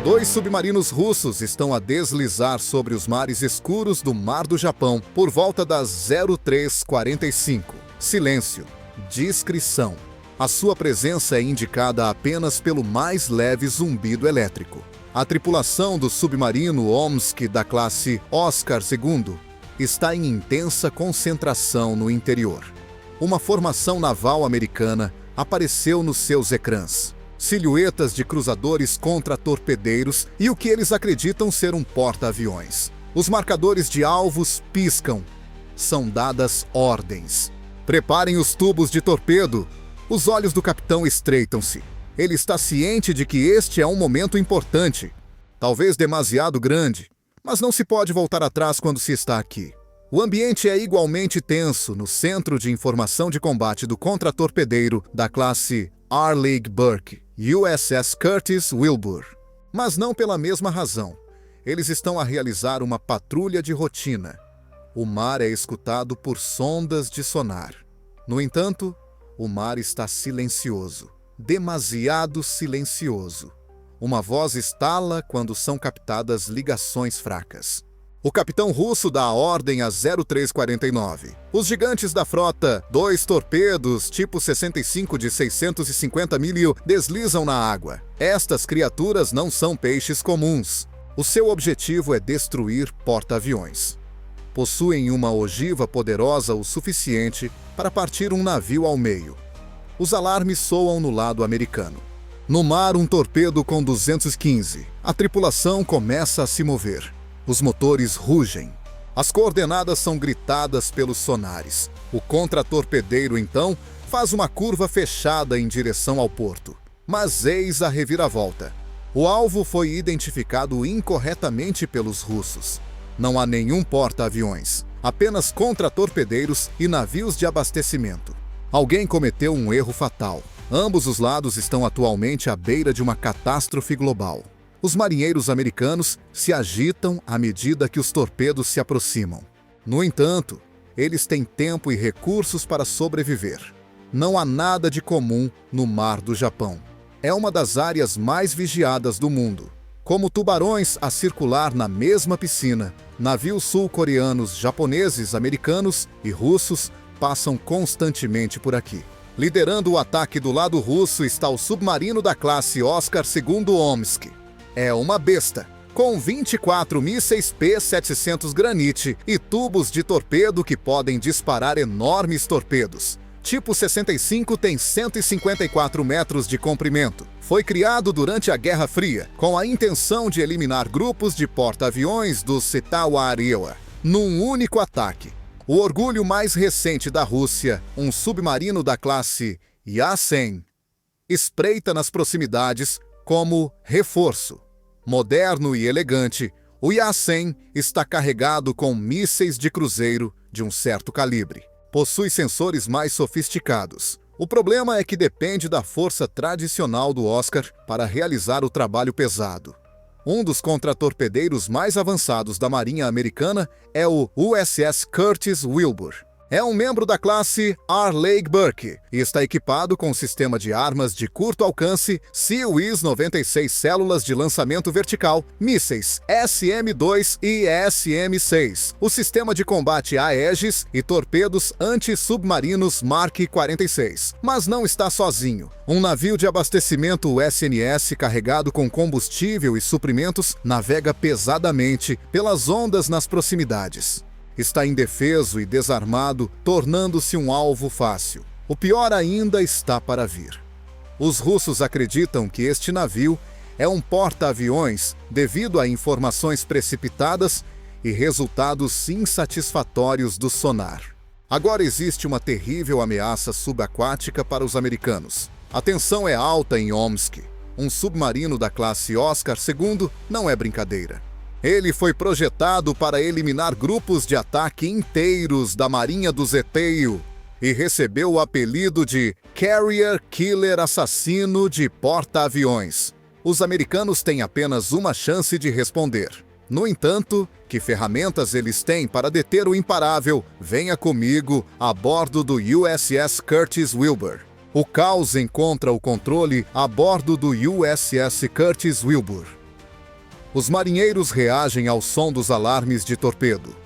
Dois submarinos russos estão a deslizar sobre os mares escuros do Mar do Japão por volta das 03:45. Silêncio. Discrição. A sua presença é indicada apenas pelo mais leve zumbido elétrico. A tripulação do submarino Omsk da classe Oscar II está em intensa concentração no interior. Uma formação naval americana apareceu nos seus ecrãs. Silhuetas de cruzadores contra-torpedeiros e o que eles acreditam ser um porta-aviões. Os marcadores de alvos piscam. São dadas ordens. Preparem os tubos de torpedo. Os olhos do capitão estreitam-se. Ele está ciente de que este é um momento importante. Talvez demasiado grande, mas não se pode voltar atrás quando se está aqui. O ambiente é igualmente tenso no Centro de Informação de Combate do Contra-Torpedeiro da classe Arleigh Burke, USS Curtis Wilbur. Mas não pela mesma razão. Eles estão a realizar uma patrulha de rotina. O mar é escutado por sondas de sonar. No entanto, o mar está silencioso. Demasiado silencioso. Uma voz estala quando são captadas ligações fracas. O capitão russo dá a ordem às 03:49. Os gigantes da frota, 2 torpedos tipo 65 de 650 milho, deslizam na água. Estas criaturas não são peixes comuns. O seu objetivo é destruir porta-aviões. Possuem uma ogiva poderosa o suficiente para partir um navio ao meio. Os alarmes soam no lado americano. No mar, um torpedo com 215. A tripulação começa a se mover. Os motores rugem. As coordenadas são gritadas pelos sonares. O contra-torpedeiro, então, faz uma curva fechada em direção ao porto. Mas eis a reviravolta. O alvo foi identificado incorretamente pelos russos. Não há nenhum porta-aviões, apenas contra-torpedeiros e navios de abastecimento. Alguém cometeu um erro fatal. Ambos os lados estão atualmente à beira de uma catástrofe global. Os marinheiros americanos se agitam à medida que os torpedos se aproximam. No entanto, eles têm tempo e recursos para sobreviver. Não há nada de comum no Mar do Japão. É uma das áreas mais vigiadas do mundo. Como tubarões a circular na mesma piscina, navios sul-coreanos, japoneses, americanos e russos passam constantemente por aqui. Liderando o ataque do lado russo está o submarino da classe Oscar II Omsk. É uma besta, com 24 mísseis P-700 Granite e tubos de torpedo que podem disparar enormes torpedos. Tipo 65 tem 154 metros de comprimento. Foi criado durante a Guerra Fria, com a intenção de eliminar grupos de porta-aviões do Setawa-Ariwa, num único ataque. O orgulho mais recente da Rússia, um submarino da classe Yasen, espreita nas proximidades como reforço. Moderno e elegante, o Yasen está carregado com mísseis de cruzeiro de um certo calibre. Possui sensores mais sofisticados. O problema é que depende da força tradicional do Oscar para realizar o trabalho pesado. Um dos contra-torpedeiros mais avançados da Marinha Americana é o USS Curtis Wilbur. É um membro da classe Arleigh Burke e está equipado com um sistema de armas de curto alcance CIWS-96 células de lançamento vertical, mísseis SM-2 e SM-6, o sistema de combate Aegis e torpedos anti-submarinos Mark 46. Mas não está sozinho. Um navio de abastecimento SNS carregado com combustível e suprimentos navega pesadamente pelas ondas nas proximidades. Está indefeso e desarmado, tornando-se um alvo fácil. O pior ainda está para vir. Os russos acreditam que este navio é um porta-aviões devido a informações precipitadas e resultados insatisfatórios do sonar. Agora existe uma terrível ameaça subaquática para os americanos. A tensão é alta em Omsk. Um submarino da classe Oscar II não é brincadeira. Ele foi projetado para eliminar grupos de ataque inteiros da Marinha do Zeteio e recebeu o apelido de Carrier Killer Assassino de Porta-Aviões. Os americanos têm apenas uma chance de responder. No entanto, que ferramentas eles têm para deter o imparável? Venha comigo a bordo do USS Curtis Wilbur. O caos encontra o controle a bordo do USS Curtis Wilbur. Os marinheiros reagem ao som dos alarmes de torpedo.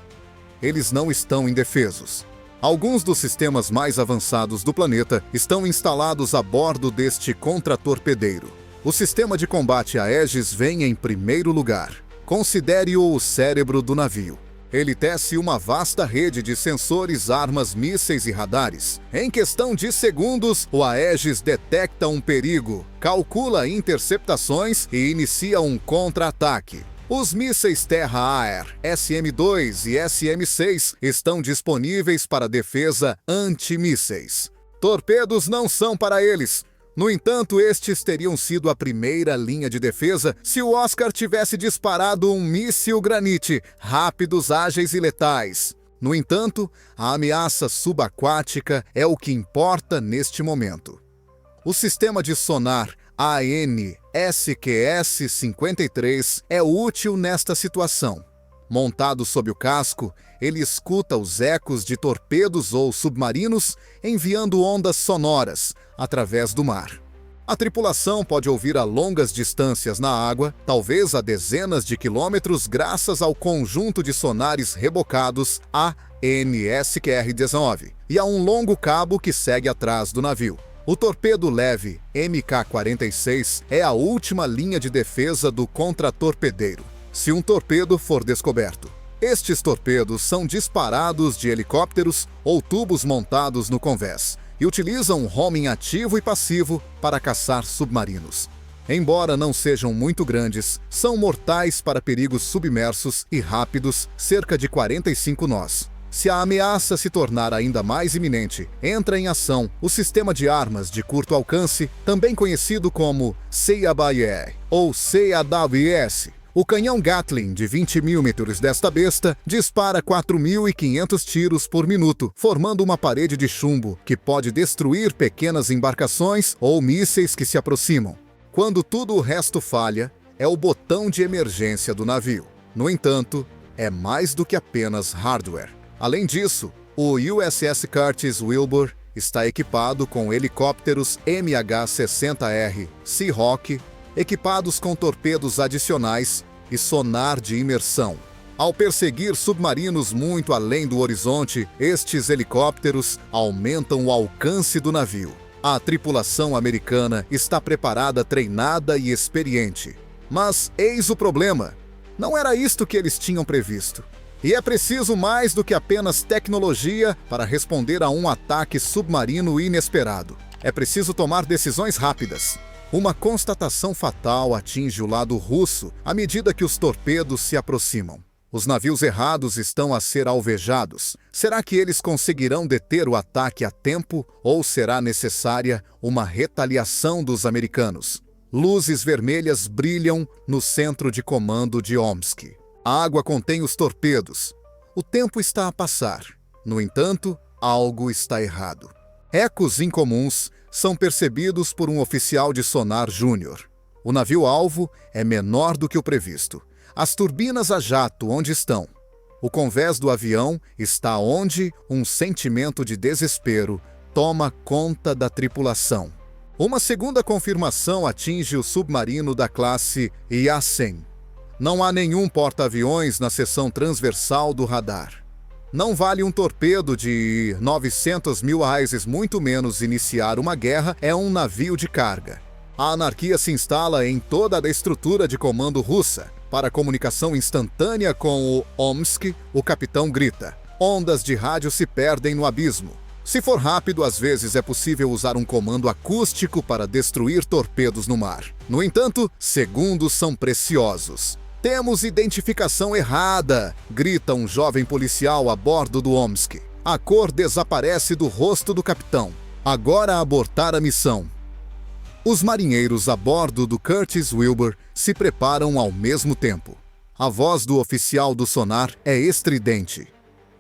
Eles não estão indefesos. Alguns dos sistemas mais avançados do planeta estão instalados a bordo deste contratorpedeiro. O sistema de combate Aegis vem em primeiro lugar. Considere-o o cérebro do navio. Ele tece uma vasta rede de sensores, armas, mísseis e radares. Em questão de segundos, o Aegis detecta um perigo, calcula interceptações e inicia um contra-ataque. Os mísseis terra-ar SM-2 e SM-6 estão disponíveis para defesa antimísseis. Torpedos não são para eles. No entanto, estes teriam sido a primeira linha de defesa se o Oscar tivesse disparado um míssil Granite, rápidos, ágeis e letais. No entanto, a ameaça subaquática é o que importa neste momento. O sistema de sonar AN-SQS-53 é útil nesta situação. Montado sob o casco, ele escuta os ecos de torpedos ou submarinos enviando ondas sonoras através do mar. A tripulação pode ouvir a longas distâncias na água, talvez a dezenas de quilômetros, graças ao conjunto de sonares rebocados AN-SQR-19 e a um longo cabo que segue atrás do navio. O torpedo leve MK-46 é a última linha de defesa do contratorpedeiro, se um torpedo for descoberto. Estes torpedos são disparados de helicópteros ou tubos montados no convés e utilizam homing ativo e passivo para caçar submarinos. Embora não sejam muito grandes, são mortais para perigos submersos e rápidos, cerca de 45 nós. Se a ameaça se tornar ainda mais iminente, entra em ação o sistema de armas de curto alcance, também conhecido como CABAE ou CAWS. O canhão Gatling de 20 mm desta besta dispara 4.500 tiros por minuto, formando uma parede de chumbo que pode destruir pequenas embarcações ou mísseis que se aproximam. Quando tudo o resto falha, é o botão de emergência do navio. No entanto, é mais do que apenas hardware. Além disso, o USS Curtis Wilbur está equipado com helicópteros MH-60R Seahawk, equipados com torpedos adicionais e sonar de imersão. Ao perseguir submarinos muito além do horizonte, estes helicópteros aumentam o alcance do navio. A tripulação americana está preparada, treinada e experiente. Mas eis o problema: não era isto que eles tinham previsto. E é preciso mais do que apenas tecnologia para responder a um ataque submarino inesperado. É preciso tomar decisões rápidas. Uma constatação fatal atinge o lado russo à medida que os torpedos se aproximam. Os navios errados estão a ser alvejados. Será que eles conseguirão deter o ataque a tempo ou será necessária uma retaliação dos americanos? Luzes vermelhas brilham no centro de comando de Omsk. A água contém os torpedos. O tempo está a passar. No entanto, algo está errado. Ecos incomuns são percebidos por um oficial de sonar júnior. O navio-alvo é menor do que o previsto. As turbinas a jato onde estão. O convés do avião está onde um sentimento de desespero toma conta da tripulação. Uma segunda confirmação atinge o submarino da classe Yasen. Não há nenhum porta-aviões na seção transversal do radar. Não vale um torpedo de 900 mil reais, muito menos iniciar uma guerra, é um navio de carga. A anarquia se instala em toda a estrutura de comando russa. Para comunicação instantânea com o Omsk, o capitão grita. Ondas de rádio se perdem no abismo. Se for rápido, às vezes é possível usar um comando acústico para destruir torpedos no mar. No entanto, segundos são preciosos. Temos identificação errada, grita um jovem policial a bordo do Omsk. A cor desaparece do rosto do capitão. Agora abortar a missão. Os marinheiros a bordo do Curtis Wilbur se preparam ao mesmo tempo. A voz do oficial do sonar é estridente.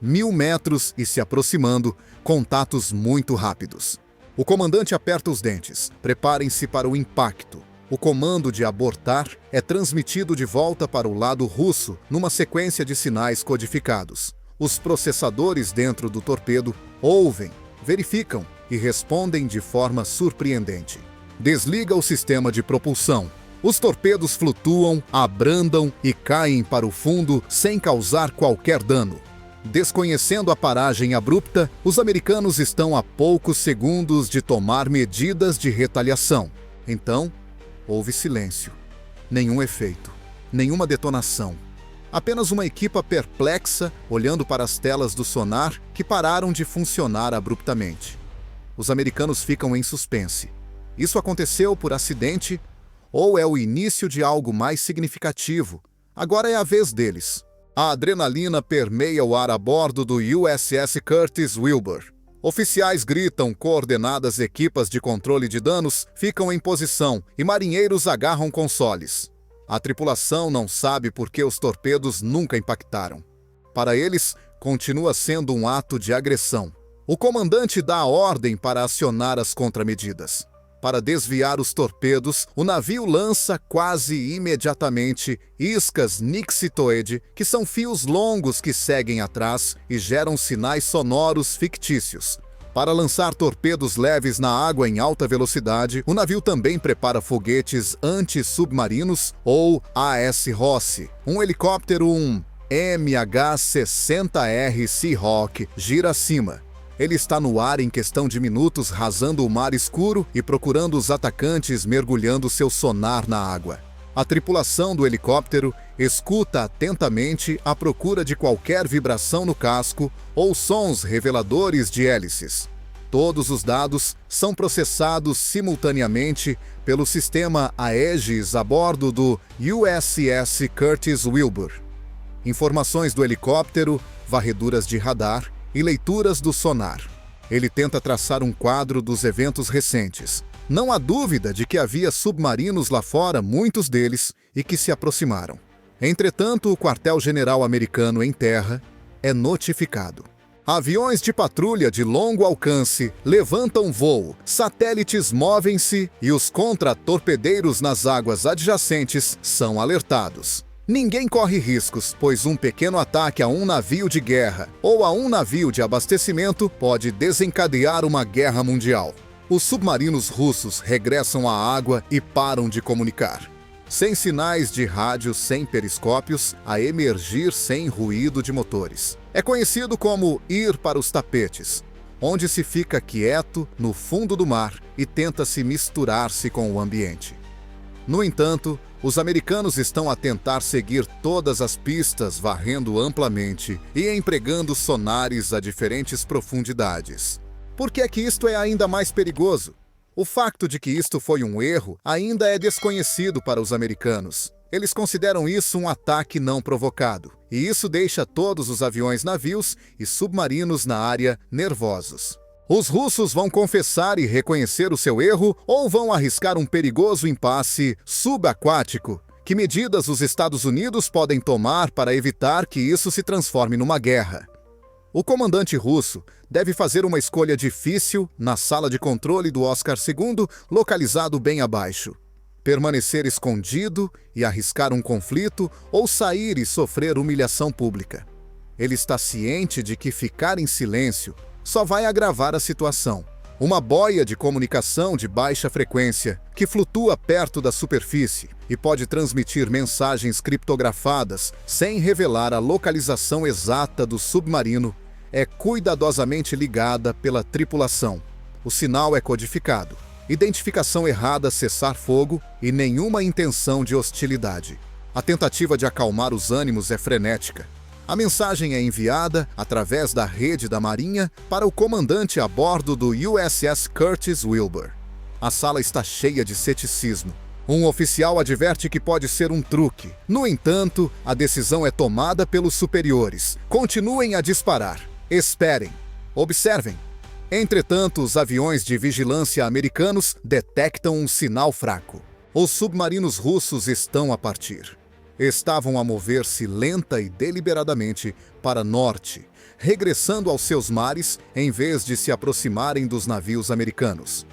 1000 metros e se aproximando, contatos muito rápidos. O comandante aperta os dentes. Preparem-se para o impacto. O comando de abortar é transmitido de volta para o lado russo numa sequência de sinais codificados. Os processadores dentro do torpedo ouvem, verificam e respondem de forma surpreendente. Desliga o sistema de propulsão. Os torpedos flutuam, abrandam e caem para o fundo sem causar qualquer dano. Desconhecendo a paragem abrupta, os americanos estão a poucos segundos de tomar medidas de retaliação. Então, houve silêncio. Nenhum efeito. Nenhuma detonação. Apenas uma equipa perplexa olhando para as telas do sonar que pararam de funcionar abruptamente. Os americanos ficam em suspense. Isso aconteceu por acidente ou é o início de algo mais significativo? Agora é a vez deles. A adrenalina permeia o ar a bordo do USS Curtis Wilbur. Oficiais gritam, coordenadas equipas de controle de danos ficam em posição e marinheiros agarram consoles. A tripulação não sabe por que os torpedos nunca impactaram. Para eles, continua sendo um ato de agressão. O comandante dá a ordem para acionar as contramedidas. Para desviar os torpedos, o navio lança quase imediatamente iscas Nixitoid, que são fios longos que seguem atrás e geram sinais sonoros fictícios. Para lançar torpedos leves na água em alta velocidade, o navio também prepara foguetes anti-submarinos ou AS-ROSS. Um helicóptero, um MH-60R Seahawk, gira acima. Ele está no ar em questão de minutos, rasando o mar escuro e procurando os atacantes mergulhando seu sonar na água. A tripulação do helicóptero escuta atentamente à procura de qualquer vibração no casco ou sons reveladores de hélices. Todos os dados são processados simultaneamente pelo sistema Aegis a bordo do USS Curtis Wilbur. Informações do helicóptero, varreduras de radar e leituras do sonar. Ele tenta traçar um quadro dos eventos recentes. Não há dúvida de que havia submarinos lá fora, muitos deles, e que se aproximaram. Entretanto, o quartel-general americano em terra é notificado. Aviões de patrulha de longo alcance levantam voo, satélites movem-se e os contra-torpedeiros nas águas adjacentes são alertados. Ninguém corre riscos, pois um pequeno ataque a um navio de guerra ou a um navio de abastecimento pode desencadear uma guerra mundial. Os submarinos russos regressam à água e param de comunicar. Sem sinais de rádio, sem periscópios, a emergir sem ruído de motores. É conhecido como ir para os tapetes, onde se fica quieto no fundo do mar e tenta se misturar-se com o ambiente. No entanto, os americanos estão a tentar seguir todas as pistas, varrendo amplamente e empregando sonares a diferentes profundidades. Por que é que isto é ainda mais perigoso? O facto de que isto foi um erro ainda é desconhecido para os americanos. Eles consideram isso um ataque não provocado, e isso deixa todos os aviões-navios e submarinos na área nervosos. Os russos vão confessar e reconhecer o seu erro ou vão arriscar um perigoso impasse subaquático? Que medidas os Estados Unidos podem tomar para evitar que isso se transforme numa guerra? O comandante russo deve fazer uma escolha difícil na sala de controle do Oscar II, localizado bem abaixo. Permanecer escondido e arriscar um conflito ou sair e sofrer humilhação pública. Ele está ciente de que ficar em silêncio só vai agravar a situação. Uma boia de comunicação de baixa frequência, que flutua perto da superfície e pode transmitir mensagens criptografadas sem revelar a localização exata do submarino, é cuidadosamente ligada pela tripulação. O sinal é codificado. Identificação errada, cessar fogo e nenhuma intenção de hostilidade. A tentativa de acalmar os ânimos é frenética. A mensagem é enviada, através da rede da Marinha, para o comandante a bordo do USS Curtis Wilbur. A sala está cheia de ceticismo. Um oficial adverte que pode ser um truque. No entanto, a decisão é tomada pelos superiores. Continuem a disparar. Esperem. Observem. Entretanto, os aviões de vigilância americanos detectam um sinal fraco. Os submarinos russos estão a partir. Estavam a mover-se lenta e deliberadamente para norte, regressando aos seus mares em vez de se aproximarem dos navios americanos.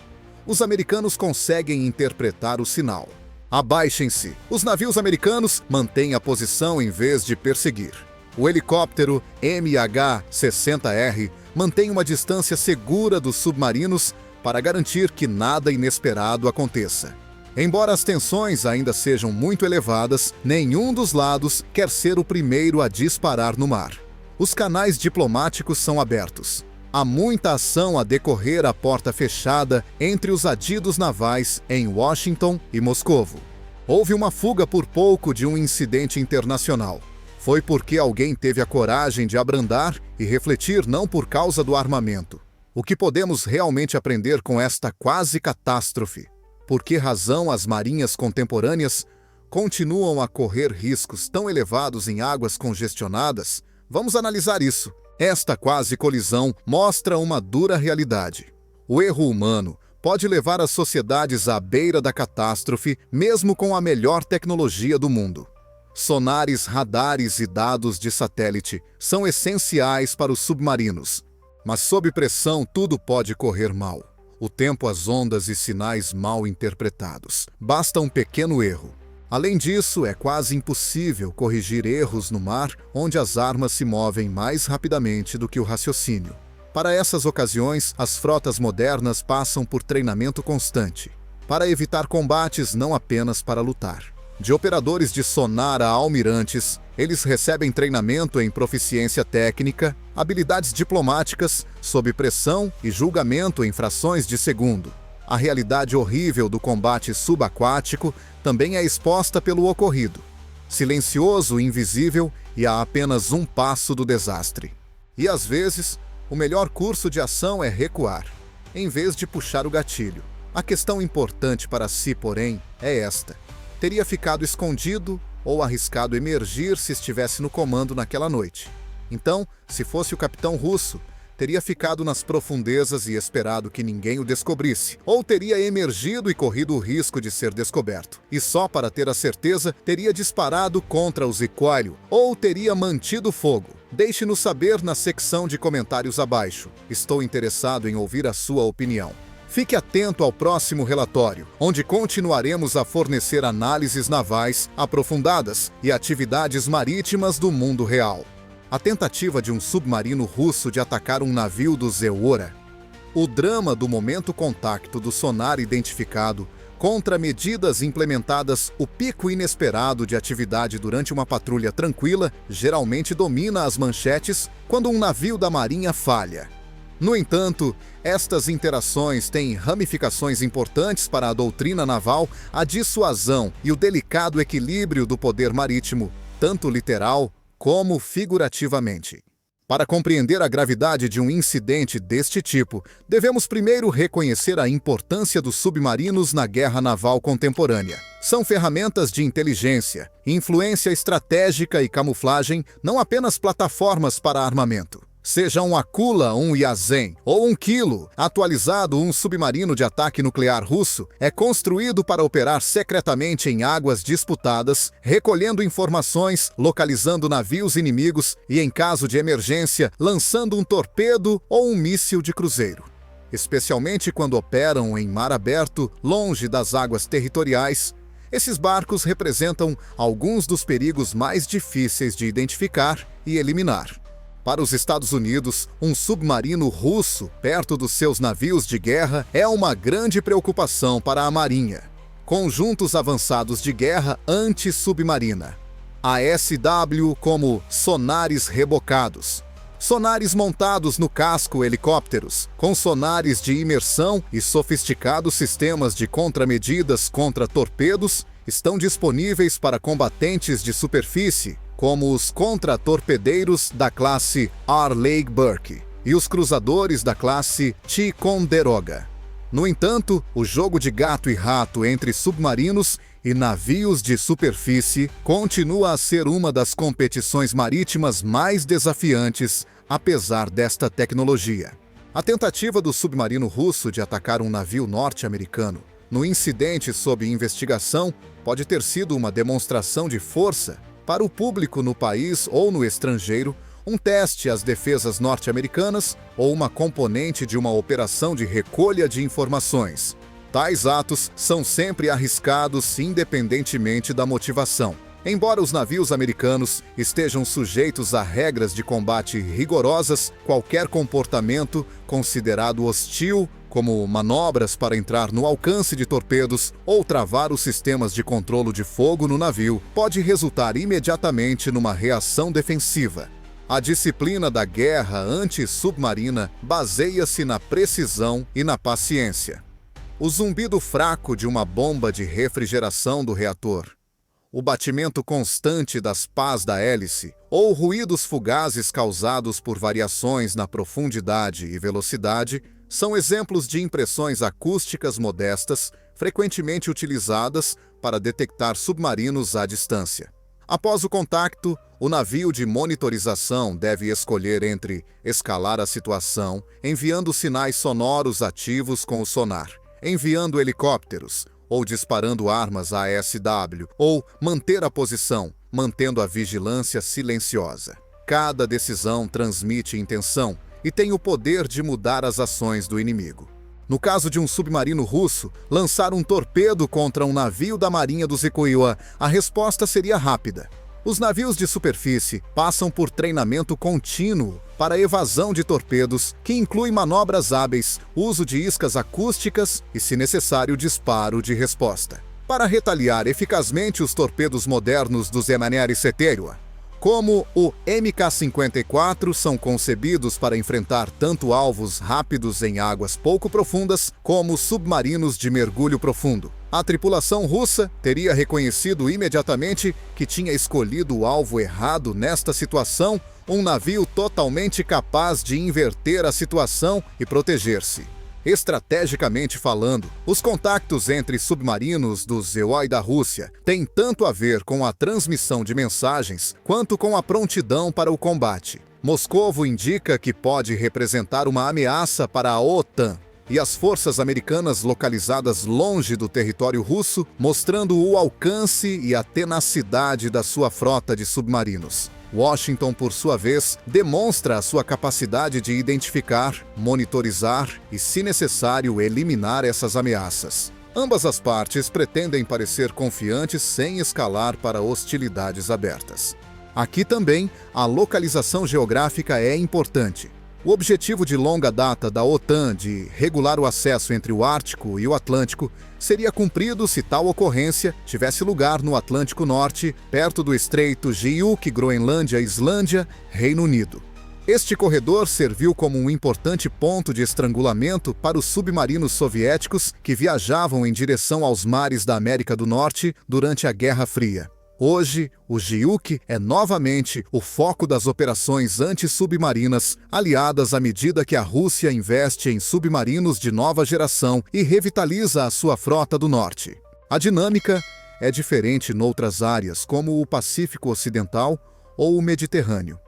Os americanos conseguem interpretar o sinal. Abaixem-se. Os navios americanos mantêm a posição em vez de perseguir. O helicóptero MH-60R mantém uma distância segura dos submarinos para garantir que nada inesperado aconteça. Embora as tensões ainda sejam muito elevadas, nenhum dos lados quer ser o primeiro a disparar no mar. Os canais diplomáticos são abertos. Há muita ação a decorrer à porta fechada entre os adidos navais em Washington e Moscovo. Houve uma fuga por pouco de um incidente internacional. Foi porque alguém teve a coragem de abrandar e refletir não por causa do armamento. O que podemos realmente aprender com esta quase catástrofe? Por que razão as marinhas contemporâneas continuam a correr riscos tão elevados em águas congestionadas? Vamos analisar isso. Esta quase colisão mostra uma dura realidade. O erro humano pode levar as sociedades à beira da catástrofe, mesmo com a melhor tecnologia do mundo. Sonares, radares e dados de satélite são essenciais para os submarinos. Mas sob pressão tudo pode correr mal. O tempo, as ondas e sinais mal interpretados. Basta um pequeno erro. Além disso, é quase impossível corrigir erros no mar, onde as armas se movem mais rapidamente do que o raciocínio. Para essas ocasiões, as frotas modernas passam por treinamento constante, para evitar combates, não apenas para lutar. De operadores de sonar a almirantes, eles recebem treinamento em proficiência técnica, habilidades diplomáticas, sob pressão e julgamento em frações de segundo. A realidade horrível do combate subaquático também é exposta pelo ocorrido. Silencioso, invisível e a apenas um passo do desastre. E às vezes, o melhor curso de ação é recuar, em vez de puxar o gatilho. A questão importante para si, porém, é esta. Teria ficado escondido ou arriscado emergir se estivesse no comando naquela noite. Então, se fosse o capitão russo, teria ficado nas profundezas e esperado que ninguém o descobrisse, ou teria emergido e corrido o risco de ser descoberto. E só para ter a certeza, teria disparado contra o Zicoilho, ou teria mantido fogo. Deixe-nos saber na secção de comentários abaixo. Estou interessado em ouvir a sua opinião. Fique atento ao próximo relatório, onde continuaremos a fornecer análises navais aprofundadas e atividades marítimas do mundo real. A tentativa de um submarino russo de atacar um navio do Zeora. O drama do momento contacto do sonar identificado contra medidas implementadas, o pico inesperado de atividade durante uma patrulha tranquila geralmente domina as manchetes quando um navio da marinha falha. No entanto, estas interações têm ramificações importantes para a doutrina naval, a dissuasão e o delicado equilíbrio do poder marítimo, tanto literal como figurativamente. Para compreender a gravidade de um incidente deste tipo, devemos primeiro reconhecer a importância dos submarinos na guerra naval contemporânea. São ferramentas de inteligência, influência estratégica e camuflagem, não apenas plataformas para armamento. Seja um Akula, um Yazen ou um Kilo, atualizado, um submarino de ataque nuclear russo é construído para operar secretamente em águas disputadas, recolhendo informações, localizando navios inimigos e, em caso de emergência, lançando um torpedo ou um míssil de cruzeiro. Especialmente quando operam em mar aberto, longe das águas territoriais, esses barcos representam alguns dos perigos mais difíceis de identificar e eliminar. Para os Estados Unidos, um submarino russo perto dos seus navios de guerra é uma grande preocupação para a Marinha. Conjuntos avançados de guerra anti-submarina. ASW como sonares rebocados. Sonares montados no casco helicópteros, com sonares de imersão e sofisticados sistemas de contramedidas contra torpedos, estão disponíveis para combatentes de superfície, como os contra-torpedeiros da classe Arleigh Burke e os cruzadores da classe Ticonderoga. No entanto, o jogo de gato e rato entre submarinos e navios de superfície continua a ser uma das competições marítimas mais desafiantes, apesar desta tecnologia. A tentativa do submarino russo de atacar um navio norte-americano no incidente sob investigação pode ter sido uma demonstração de força para o público no país ou no estrangeiro, um teste às defesas norte-americanas ou uma componente de uma operação de recolha de informações. Tais atos são sempre arriscados independentemente da motivação. Embora os navios americanos estejam sujeitos a regras de combate rigorosas, qualquer comportamento considerado hostil como manobras para entrar no alcance de torpedos ou travar os sistemas de controle de fogo no navio, pode resultar imediatamente numa reação defensiva. A disciplina da guerra anti-submarina baseia-se na precisão e na paciência. O zumbido fraco de uma bomba de refrigeração do reator, o batimento constante das pás da hélice ou ruídos fugazes causados por variações na profundidade e velocidade são exemplos de impressões acústicas modestas, frequentemente utilizadas para detectar submarinos à distância. Após o contacto, o navio de monitorização deve escolher entre escalar a situação, enviando sinais sonoros ativos com o sonar, enviando helicópteros, ou disparando armas ASW, ou manter a posição, mantendo a vigilância silenciosa. Cada decisão transmite intenção e tem o poder de mudar as ações do inimigo. No caso de um submarino russo, lançar um torpedo contra um navio da Marinha do Zekuiwa, a resposta seria rápida. Os navios de superfície passam por treinamento contínuo para a evasão de torpedos, que inclui manobras hábeis, uso de iscas acústicas e, se necessário, disparo de resposta. Para retaliar eficazmente os torpedos modernos dos Emanery Seteriwa, como o MK-54, são concebidos para enfrentar tanto alvos rápidos em águas pouco profundas como submarinos de mergulho profundo. A tripulação russa teria reconhecido imediatamente que tinha escolhido o alvo errado nesta situação, um navio totalmente capaz de inverter a situação e proteger-se. Estrategicamente falando, os contactos entre submarinos do ZOI da Rússia têm tanto a ver com a transmissão de mensagens quanto com a prontidão para o combate. Moscovo indica que pode representar uma ameaça para a OTAN e as forças americanas localizadas longe do território russo, mostrando o alcance e a tenacidade da sua frota de submarinos. Washington, por sua vez, demonstra a sua capacidade de identificar, monitorizar e, se necessário, eliminar essas ameaças. Ambas as partes pretendem parecer confiantes sem escalar para hostilidades abertas. Aqui também, a localização geográfica é importante. O objetivo de longa data da OTAN de regular o acesso entre o Ártico e o Atlântico seria cumprido se tal ocorrência tivesse lugar no Atlântico Norte, perto do Estreito Jiuk, Groenlândia, Islândia, Reino Unido. Este corredor serviu como um importante ponto de estrangulamento para os submarinos soviéticos que viajavam em direção aos mares da América do Norte durante a Guerra Fria. Hoje, o Jiuk é novamente o foco das operações antissubmarinas, aliadas à medida que a Rússia investe em submarinos de nova geração e revitaliza a sua frota do norte. A dinâmica é diferente noutras áreas, como o Pacífico Ocidental ou o Mediterrâneo.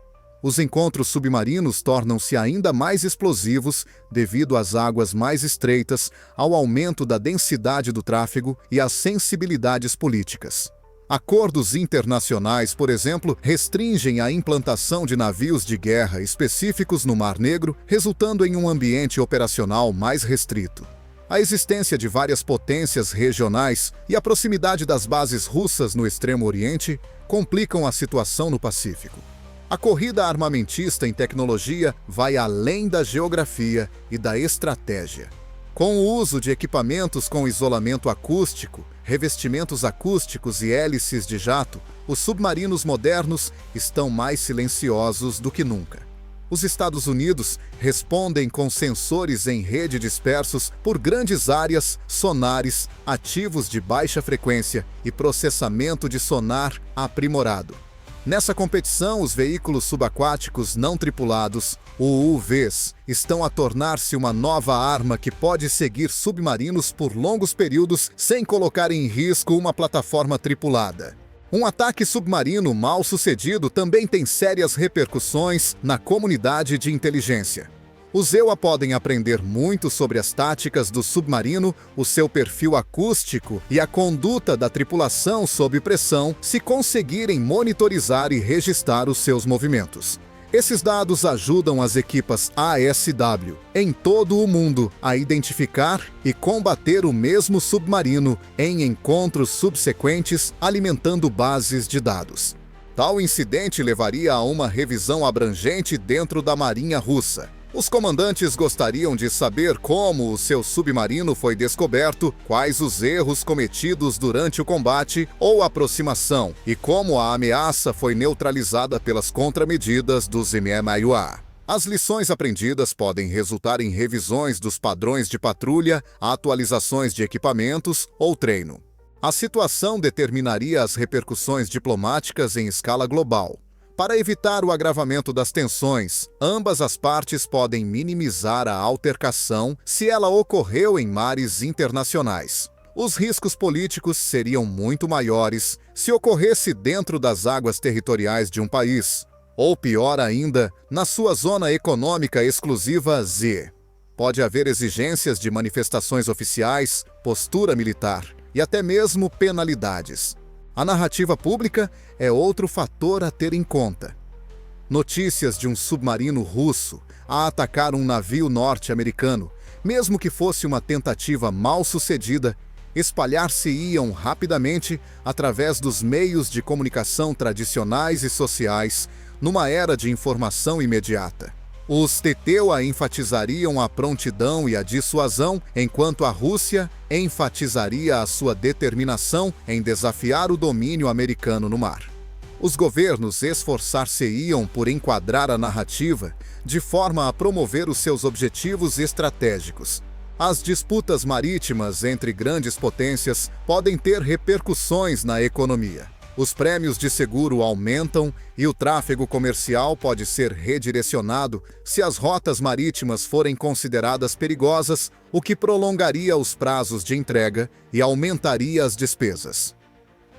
Os encontros submarinos tornam-se ainda mais explosivos devido às águas mais estreitas, ao aumento da densidade do tráfego e às sensibilidades políticas. Acordos internacionais, por exemplo, restringem a implantação de navios de guerra específicos no Mar Negro, resultando em um ambiente operacional mais restrito. A existência de várias potências regionais e a proximidade das bases russas no Extremo Oriente complicam a situação no Pacífico. A corrida armamentista em tecnologia vai além da geografia e da estratégia. Com o uso de equipamentos com isolamento acústico, revestimentos acústicos e hélices de jato, os submarinos modernos estão mais silenciosos do que nunca. Os Estados Unidos respondem com sensores em rede dispersos por grandes áreas, sonares, ativos de baixa frequência e processamento de sonar aprimorado. Nessa competição, os veículos subaquáticos não tripulados, UUVs, estão a tornar-se uma nova arma que pode seguir submarinos por longos períodos sem colocar em risco uma plataforma tripulada. Um ataque submarino mal sucedido também tem sérias repercussões na comunidade de inteligência. Os EUA podem aprender muito sobre as táticas do submarino, o seu perfil acústico e a conduta da tripulação sob pressão se conseguirem monitorizar e registrar os seus movimentos. Esses dados ajudam as equipas ASW em todo o mundo a identificar e combater o mesmo submarino em encontros subsequentes, alimentando bases de dados. Tal incidente levaria a uma revisão abrangente dentro da Marinha Russa. Os comandantes gostariam de saber como o seu submarino foi descoberto, quais os erros cometidos durante o combate ou aproximação e como a ameaça foi neutralizada pelas contramedidas dos MMAUA. As lições aprendidas podem resultar em revisões dos padrões de patrulha, atualizações de equipamentos ou treino. A situação determinaria as repercussões diplomáticas em escala global. Para evitar o agravamento das tensões, ambas as partes podem minimizar a altercação se ela ocorreu em mares internacionais. Os riscos políticos seriam muito maiores se ocorresse dentro das águas territoriais de um país, ou pior ainda, na sua zona econômica exclusiva Z. Pode haver exigências de manifestações oficiais, postura militar e até mesmo penalidades. A narrativa pública é outro fator a ter em conta. Notícias de um submarino russo a atacar um navio norte-americano, mesmo que fosse uma tentativa mal sucedida, espalhar-se-iam rapidamente através dos meios de comunicação tradicionais e sociais, numa era de informação imediata. Os TTUA enfatizariam a prontidão e a dissuasão, enquanto a Rússia enfatizaria a sua determinação em desafiar o domínio americano no mar. Os governos esforçar-se-iam por enquadrar a narrativa de forma a promover os seus objetivos estratégicos. As disputas marítimas entre grandes potências podem ter repercussões na economia. Os prêmios de seguro aumentam e o tráfego comercial pode ser redirecionado se as rotas marítimas forem consideradas perigosas, o que prolongaria os prazos de entrega e aumentaria as despesas.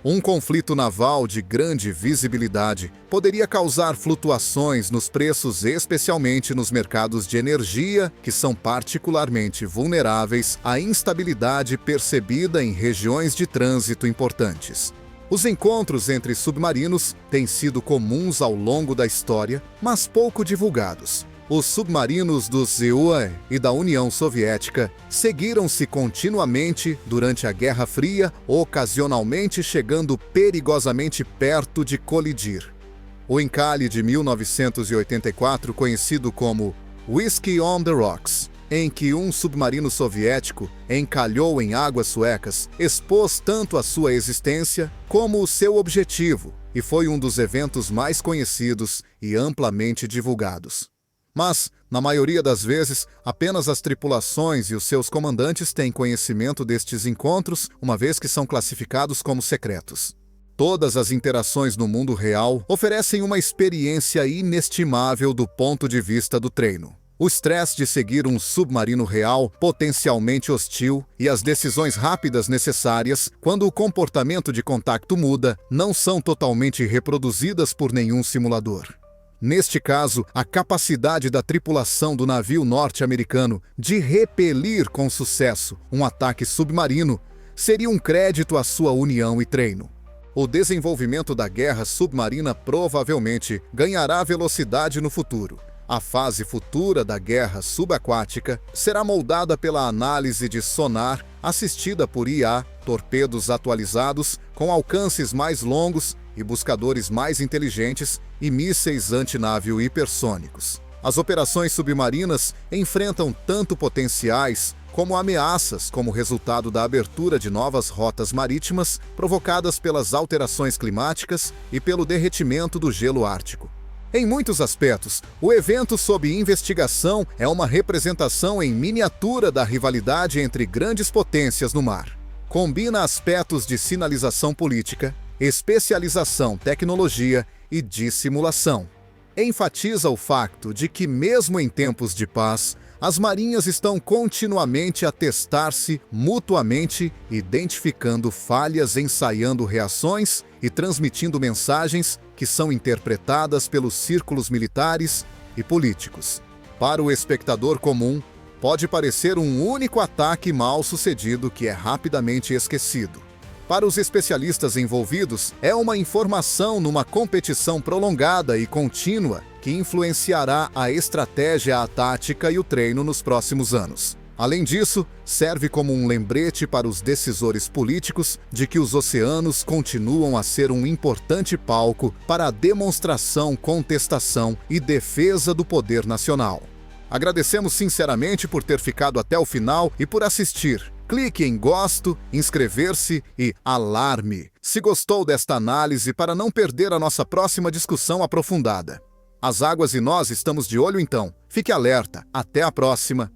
Um conflito naval de grande visibilidade poderia causar flutuações nos preços, especialmente nos mercados de energia, que são particularmente vulneráveis à instabilidade percebida em regiões de trânsito importantes. Os encontros entre submarinos têm sido comuns ao longo da história, mas pouco divulgados. Os submarinos do ZUE e da União Soviética seguiram-se continuamente durante a Guerra Fria, ocasionalmente chegando perigosamente perto de colidir. O encalhe de 1984, conhecido como Whiskey on the Rocks, em que um submarino soviético encalhou em águas suecas, expôs tanto a sua existência como o seu objetivo e foi um dos eventos mais conhecidos e amplamente divulgados. Mas, na maioria das vezes, apenas as tripulações e os seus comandantes têm conhecimento destes encontros, uma vez que são classificados como secretos. Todas as interações no mundo real oferecem uma experiência inestimável do ponto de vista do treino. O estresse de seguir um submarino real, potencialmente hostil, e as decisões rápidas necessárias, quando o comportamento de contacto muda, não são totalmente reproduzidas por nenhum simulador. Neste caso, a capacidade da tripulação do navio norte-americano de repelir com sucesso um ataque submarino seria um crédito à sua união e treino. O desenvolvimento da guerra submarina provavelmente ganhará velocidade no futuro. A fase futura da guerra subaquática será moldada pela análise de sonar assistida por IA, torpedos atualizados com alcances mais longos e buscadores mais inteligentes e mísseis antinavio hipersônicos. As operações submarinas enfrentam tanto potenciais como ameaças como resultado da abertura de novas rotas marítimas provocadas pelas alterações climáticas e pelo derretimento do gelo ártico. Em muitos aspectos, o evento sob investigação é uma representação em miniatura da rivalidade entre grandes potências no mar. Combina aspectos de sinalização política, especialização, tecnologia e dissimulação. Enfatiza o facto de que, mesmo em tempos de paz, as marinhas estão continuamente a testar-se mutuamente, identificando falhas, ensaiando reações e transmitindo mensagens que são interpretadas pelos círculos militares e políticos. Para o espectador comum, pode parecer um único ataque mal sucedido que é rapidamente esquecido. Para os especialistas envolvidos, é uma informação numa competição prolongada e contínua que influenciará a estratégia, a tática e o treino nos próximos anos. Além disso, serve como um lembrete para os decisores políticos de que os oceanos continuam a ser um importante palco para a demonstração, contestação e defesa do poder nacional. Agradecemos sinceramente por ter ficado até o final e por assistir. Clique em gosto, inscrever-se e alarme se gostou desta análise para não perder a nossa próxima discussão aprofundada. As águas e nós estamos de olho então. Fique alerta. Até a próxima.